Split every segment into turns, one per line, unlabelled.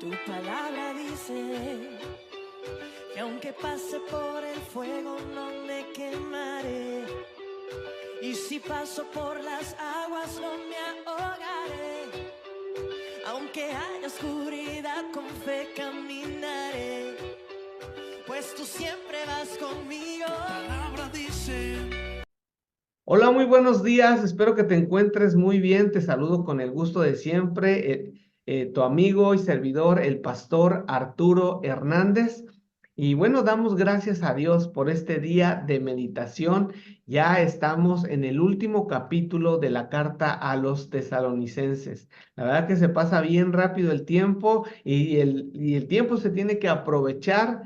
Tu palabra dice que aunque pase por el fuego no me quemaré, y si paso por las aguas no me ahogaré. Aunque haya oscuridad, con fe caminaré, pues tú siempre vas conmigo. Tu palabra dice.
Hola, muy buenos días. Espero que te encuentres muy bien. Te saludo con el gusto de siempre. Tu amigo y servidor, el pastor Arturo Hernández. Y bueno, damos gracias a Dios por este día de meditación. Ya estamos en el último capítulo de la carta a los tesalonicenses. La verdad que se pasa bien rápido el tiempo y el tiempo se tiene que aprovechar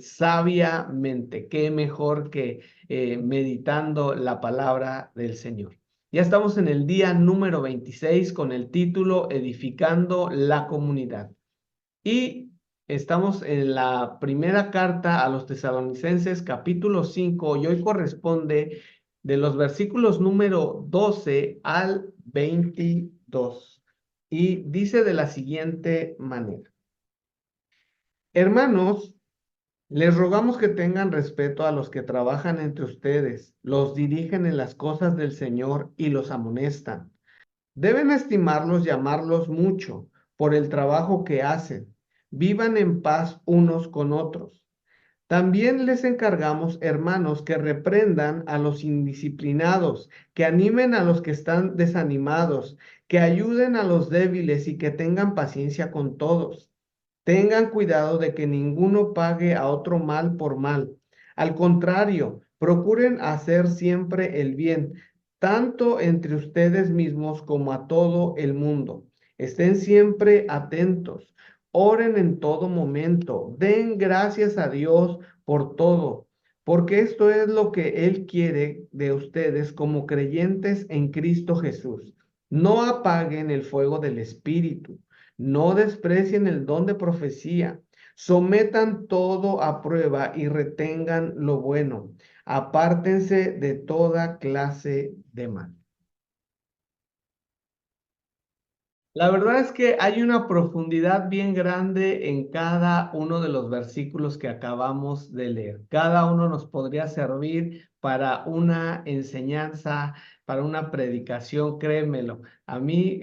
sabiamente. Qué mejor que meditando la palabra del Señor. Ya estamos en el día número 26 con el título Edificando la comunidad. Y estamos en la primera carta a los tesalonicenses, capítulo 5, y hoy corresponde de los versículos número 12 al 22. Y dice de la siguiente manera: Hermanos, les rogamos que tengan respeto a los que trabajan entre ustedes, los dirigen en las cosas del Señor y los amonestan. Deben estimarlos y amarlos mucho por el trabajo que hacen. Vivan en paz unos con otros. También les encargamos, hermanos, que reprendan a los indisciplinados, que animen a los que están desanimados, que ayuden a los débiles y que tengan paciencia con todos. Tengan cuidado de que ninguno pague a otro mal por mal. Al contrario, procuren hacer siempre el bien, tanto entre ustedes mismos como a todo el mundo. Estén siempre atentos. Oren en todo momento. Den gracias a Dios por todo, porque esto es lo que Él quiere de ustedes como creyentes en Cristo Jesús. No apaguen el fuego del Espíritu. No desprecien el don de profecía. Sometan todo a prueba y retengan lo bueno. Apártense de toda clase de mal. La verdad es que hay una profundidad bien grande en cada uno de los versículos que acabamos de leer. Cada uno nos podría servir para una enseñanza, para una predicación, créemelo. A mí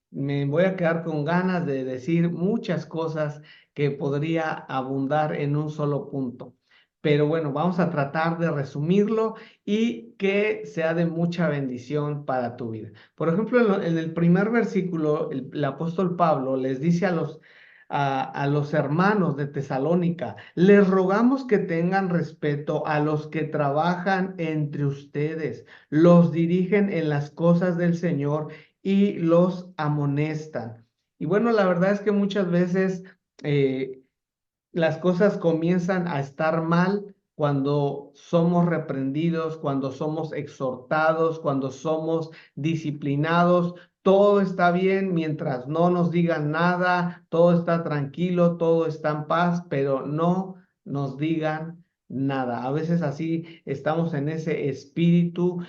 me voy a quedar con ganas de decir muchas cosas que podría abundar en un solo punto. Pero bueno, vamos a tratar de resumirlo y que sea de mucha bendición para tu vida. Por ejemplo, en el primer versículo, el apóstol Pablo les dice a los hermanos de Tesalónica: les rogamos que tengan respeto a los que trabajan entre ustedes, los dirigen en las cosas del Señor y los amonestan. Y bueno, la verdad es que muchas veces eh, las cosas comienzan a estar mal cuando somos reprendidos, cuando somos exhortados, cuando somos disciplinados. Todo está bien mientras no nos digan nada, todo está tranquilo, todo está en paz, pero no nos digan nada. A veces así estamos en ese espíritu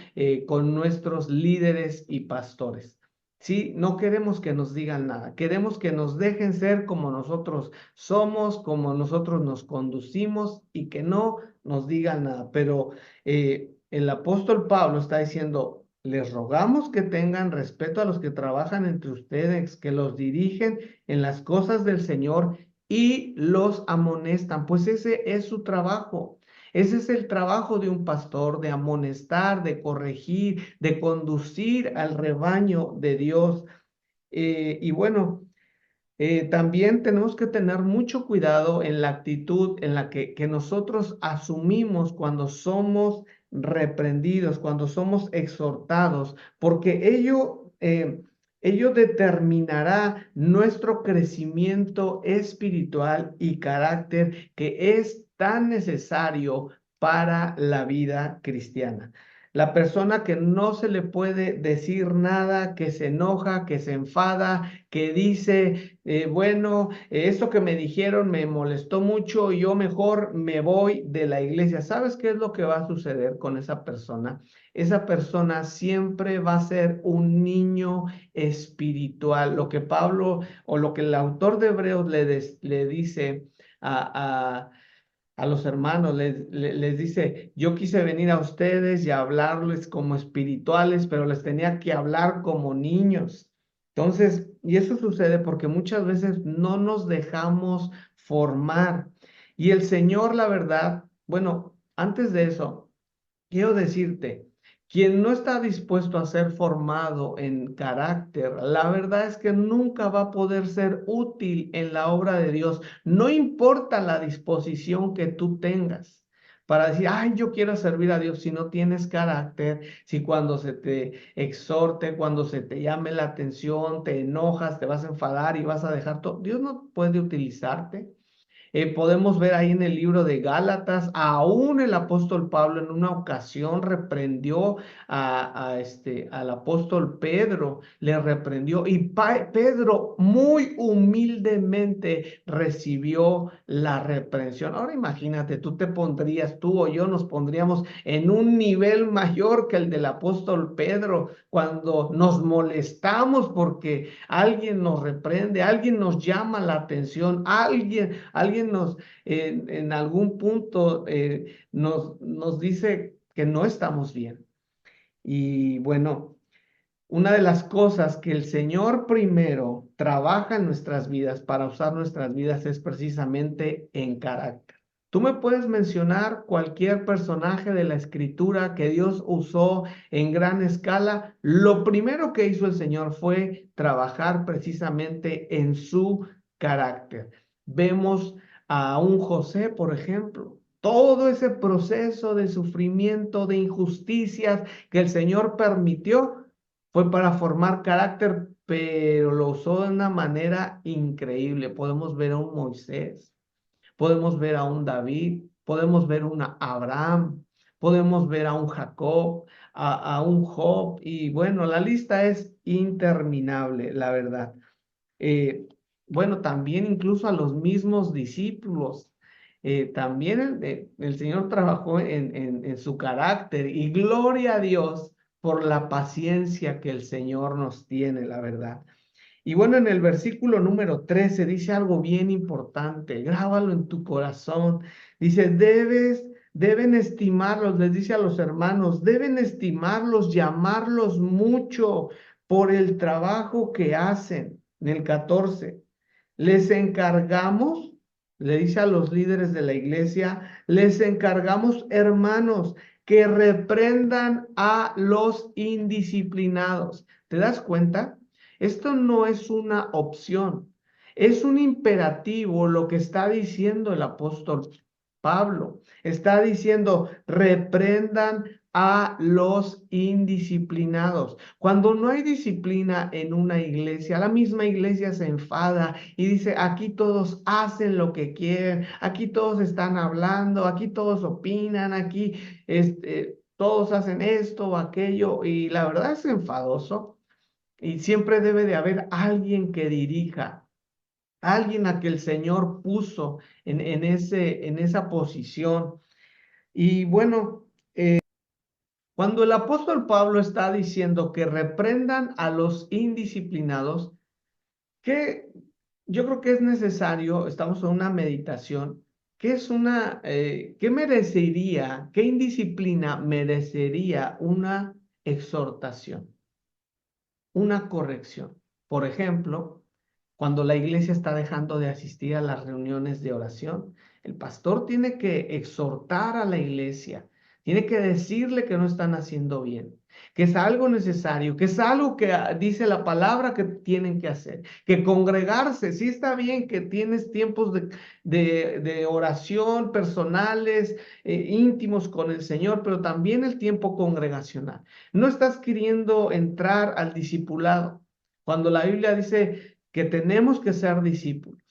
con nuestros líderes y pastores. Sí, no queremos que nos digan nada, queremos que nos dejen ser como nosotros somos, como nosotros nos conducimos y que no nos digan nada. Pero el apóstol Pablo está diciendo: les rogamos que tengan respeto a los que trabajan entre ustedes, que los dirigen en las cosas del Señor y los amonestan, pues ese es su trabajo. Ese es el trabajo de un pastor, de amonestar, de corregir, de conducir al rebaño de Dios. Y bueno, también tenemos que tener mucho cuidado en la actitud en la que nosotros asumimos cuando somos reprendidos, cuando somos exhortados, porque ello determinará nuestro crecimiento espiritual y carácter que es tan necesario para la vida cristiana. la persona que no se le puede decir nada, que se enoja, que se enfada, que dice, bueno, esto que me dijeron me molestó mucho, yo mejor me voy de la iglesia. ¿Sabes qué es lo que va a suceder con esa persona? Esa persona siempre va a ser un niño espiritual. Lo que Pablo o lo que el autor de Hebreos le dice a, a los hermanos, les dice, yo quise venir a ustedes y hablarles como espirituales, pero les tenía que hablar como niños. Entonces, y eso sucede porque muchas veces no nos dejamos formar. Y el Señor, la verdad, bueno, antes de eso, quiero decirte, quien no está dispuesto a ser formado en carácter, la verdad es que nunca va a poder ser útil en la obra de Dios. No importa la disposición que tú tengas para decir, ay, yo quiero servir a Dios, si no tienes carácter, si cuando se te exhorte, cuando se te llame la atención, te enojas, te vas a enfadar y vas a dejar todo, Dios no puede utilizarte. Podemos ver ahí en el libro de Gálatas, aún el apóstol Pablo en una ocasión reprendió al apóstol Pedro, le reprendió y Pedro muy humildemente recibió la reprensión. Ahora imagínate, tú o yo nos pondríamos en un nivel mayor que el del apóstol Pedro cuando nos molestamos porque alguien nos reprende, alguien nos llama la atención, alguien en algún punto nos dice que no estamos bien. Y bueno, una de las cosas que el Señor primero trabaja en nuestras vidas para usar nuestras vidas es precisamente en carácter. Tú me puedes mencionar cualquier personaje de la escritura que Dios usó en gran escala. Lo primero que hizo el Señor fue trabajar precisamente en su carácter. Vemos a un José, por ejemplo, todo ese proceso de sufrimiento, de injusticias que el Señor permitió fue para formar carácter, pero lo usó de una manera increíble. Podemos ver a un Moisés, podemos ver a un David, podemos ver a un Abraham, podemos ver a un Jacob, a un Job, y bueno, la lista es interminable, la verdad. Eh, bueno, también incluso a los mismos discípulos. También el Señor trabajó en su carácter y gloria a Dios por la paciencia que el Señor nos tiene, la verdad. Y bueno, en el versículo número 13 dice algo bien importante, grábalo en tu corazón. Dice, deben estimarlos, les dice a los hermanos, deben estimarlos, llamarlos mucho por el trabajo que hacen. En el 14, les encargamos, le dice a los líderes de la iglesia, les encargamos, hermanos, que reprendan a los indisciplinados. ¿Te das cuenta? Esto no es una opción, es un imperativo lo que está diciendo el apóstol Pablo. Está diciendo, reprendan a los indisciplinados. Cuando no hay disciplina en una iglesia, la misma iglesia se enfada y dice, aquí todos hacen lo que quieren, aquí todos están hablando, aquí todos opinan, aquí todos hacen esto o aquello, y la verdad es enfadoso. Y siempre debe de haber alguien que dirija, alguien a que el Señor puso en esa posición. Y bueno, cuando el apóstol Pablo está diciendo que reprendan a los indisciplinados, que yo creo que es necesario, estamos en una meditación, ¿qué merecería, qué indisciplina merecería una exhortación, una corrección? Por ejemplo, cuando la iglesia está dejando de asistir a las reuniones de oración, el pastor tiene que exhortar a la iglesia, tiene que decirle que no están haciendo bien, que es algo necesario, que es algo que dice la palabra que tienen que hacer, que congregarse, sí está bien que tienes tiempos de oración personales, íntimos con el Señor, pero también el tiempo congregacional. No estás queriendo entrar al discipulado. Cuando la Biblia dice que tenemos que ser discípulos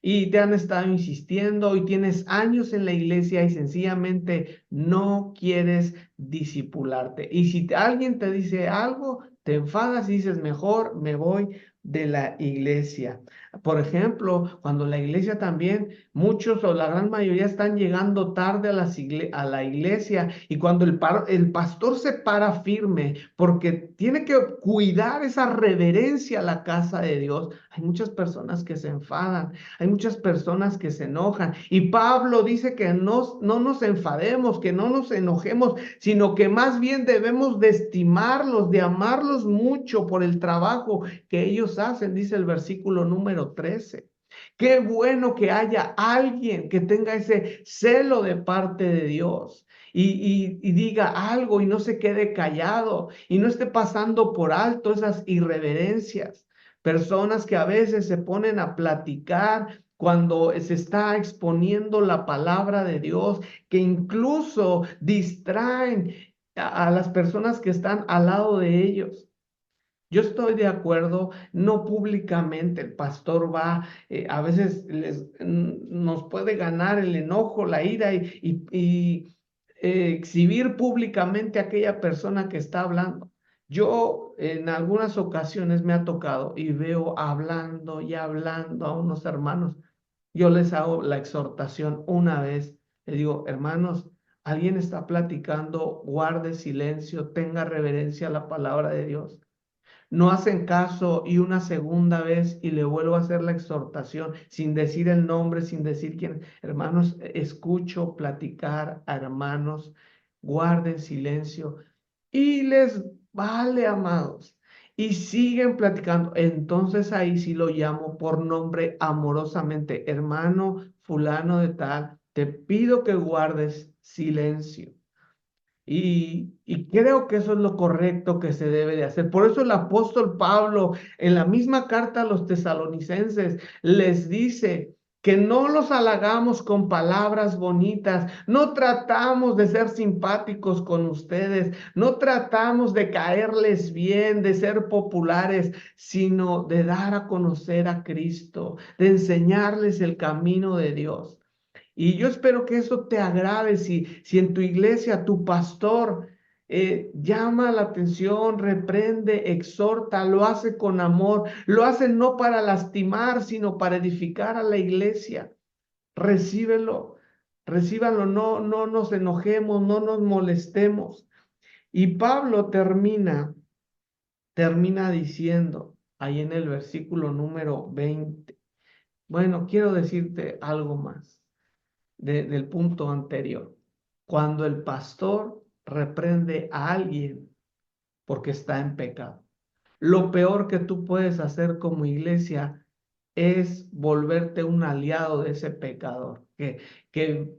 y te han estado insistiendo y tienes años en la iglesia y sencillamente no quieres discipularte. Y si alguien te dice algo, te enfadas y dices, mejor me voy de la iglesia. Por ejemplo, cuando la iglesia también, muchos o la gran mayoría están llegando tarde a la iglesia y cuando el pastor se para firme porque tiene que cuidar esa reverencia a la casa de Dios, hay muchas personas que se enfadan, hay muchas personas que se enojan y Pablo dice que no nos enfademos, que no nos enojemos, sino que más bien debemos de estimarlos, de amarlos mucho por el trabajo que ellos hacen, dice el versículo número 13. Qué bueno que haya alguien que tenga ese celo de parte de Dios y diga algo y no se quede callado y no esté pasando por alto esas irreverencias. Personas que a veces se ponen a platicar cuando se está exponiendo la palabra de Dios, que incluso distraen a las personas que están al lado de ellos. Yo estoy de acuerdo, no públicamente, el pastor va, a veces nos puede ganar el enojo, la ira y exhibir públicamente a aquella persona que está hablando. Yo en algunas ocasiones me ha tocado y veo hablando y hablando a unos hermanos. Yo les hago la exhortación una vez, les digo, hermanos, alguien está platicando, guarde silencio, tenga reverencia a la palabra de Dios. No hacen caso y una segunda vez y le vuelvo a hacer la exhortación sin decir el nombre, sin decir quién. Hermanos, escucho platicar a hermanos, guarden silencio y les vale, amados. Y siguen platicando. Entonces ahí sí lo llamo por nombre amorosamente. Hermano fulano de tal, te pido que guardes silencio. Y creo que eso es lo correcto que se debe de hacer. Por eso el apóstol Pablo en la misma carta a los tesalonicenses les dice que no los halagamos con palabras bonitas, no tratamos de ser simpáticos con ustedes, no tratamos de caerles bien, de ser populares, sino de dar a conocer a Cristo, de enseñarles el camino de Dios. Y yo espero que eso te agrade si en tu iglesia tu pastor llama la atención, reprende, exhorta, lo hace con amor, lo hace no para lastimar, sino para edificar a la iglesia. Recíbelo, recíbanlo, no nos enojemos, no nos molestemos. Y Pablo termina diciendo ahí en el versículo número 20. Bueno, quiero decirte algo más del punto anterior. Cuando el pastor reprende a alguien porque está en pecado, lo peor que tú puedes hacer como iglesia es volverte un aliado de ese pecador,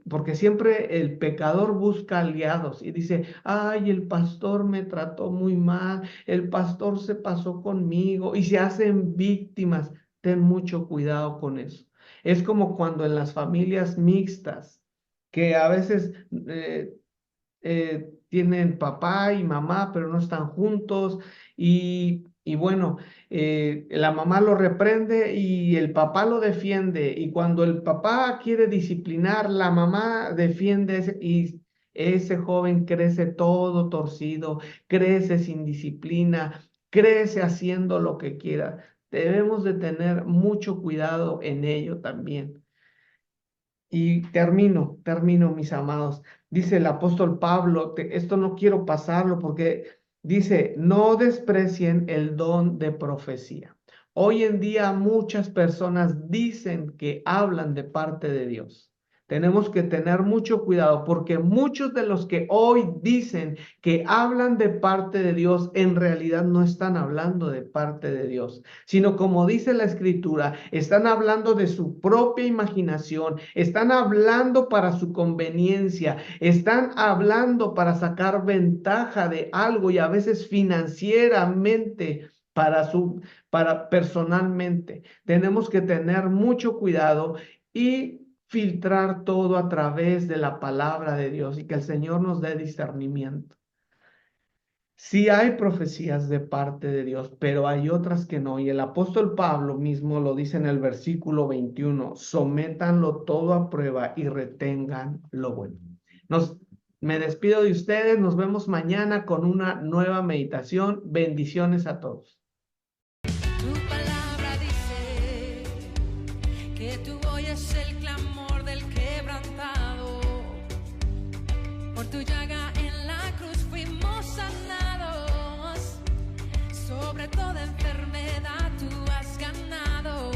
porque siempre el pecador busca aliados y dice, ay, el pastor me trató muy mal, el pastor se pasó conmigo y se hacen víctimas. Ten mucho cuidado con eso. Es como cuando en las familias mixtas, que a veces tienen papá y mamá, pero no están juntos. Y bueno, la mamá lo reprende y el papá lo defiende. Y cuando el papá quiere disciplinar, la mamá defiende y ese joven crece todo torcido, crece sin disciplina, crece haciendo lo que quiera. Debemos de tener mucho cuidado en ello también. Y termino, mis amados. Dice el apóstol Pablo, esto no quiero pasarlo porque dice, no desprecien el don de profecía. Hoy en día muchas personas dicen que hablan de parte de Dios. Tenemos que tener mucho cuidado porque muchos de los que hoy dicen que hablan de parte de Dios en realidad no están hablando de parte de Dios, sino como dice la escritura, están hablando de su propia imaginación, están hablando para su conveniencia, están hablando para sacar ventaja de algo y a veces financieramente para personalmente. Tenemos que tener mucho cuidado y filtrar todo a través de la palabra de Dios y que el Señor nos dé discernimiento. Sí hay profecías de parte de Dios, pero hay otras que no. Y el apóstol Pablo mismo lo dice en el versículo 21, sométanlo todo a prueba y retengan lo bueno. Nos, Me despido de ustedes, nos vemos mañana con una nueva meditación. Bendiciones a todos.
Tu palabra dice que tú oyes el clamor del quebrantado. Por tu llaga en la cruz fuimos sanados. Sobre toda enfermedad tú has ganado.